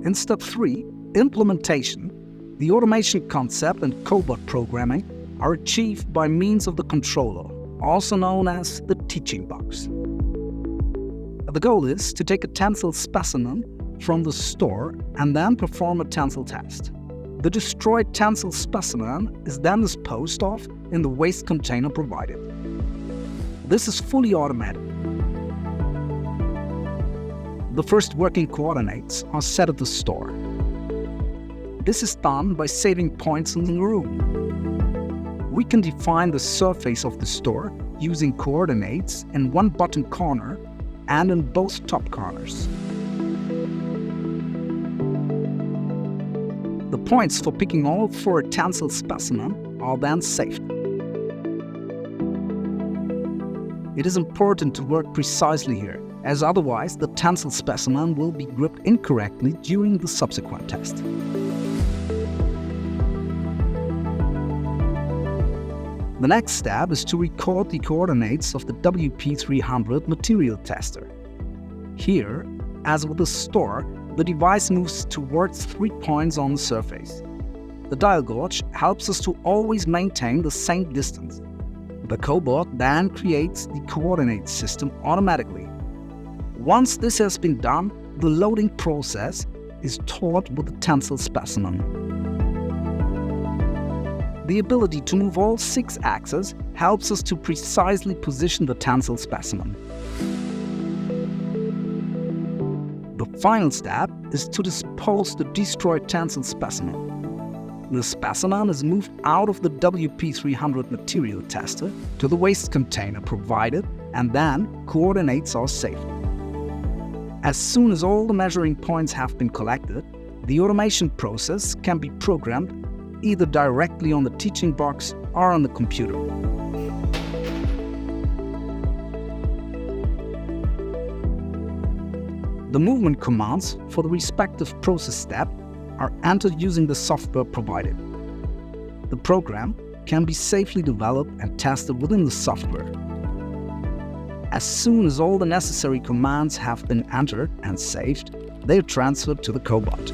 In step 3, implementation, the automation concept and cobot programming are achieved by means of the controller, also known as the teaching box. The goal is to take a tensile specimen from the store and then perform a tensile test. The destroyed tensile specimen is then disposed of in the waste container provided. This is fully automated. The first working coordinates are set at the store. This is done by saving points in the room. We can define the surface of the store using coordinates in one bottom corner and in both top corners. The points for picking all for a tensile specimen are then saved. It is important to work precisely here, as otherwise the tensile specimen will be gripped incorrectly during the subsequent test. The next step is to record the coordinates of the WP300 material tester. Here, as with the store, the device moves towards 3 points on the surface. The dial gauge helps us to always maintain the same distance. The cobot then creates the coordinate system automatically. Once this has been done, the loading process is taught with the tensile specimen. The ability to move all 6 axes helps us to precisely position the tensile specimen. The final step is to dispose the destroyed tensile specimen. The specimen is moved out of the WP300 material tester to the waste container provided, and then coordinates are saved. As soon as all the measuring points have been collected, the automation process can be programmed either directly on the teaching box or on the computer. The movement commands for the respective process step are entered using the software provided. The program can be safely developed and tested within the software. As soon as all the necessary commands have been entered and saved, they are transferred to the cobot.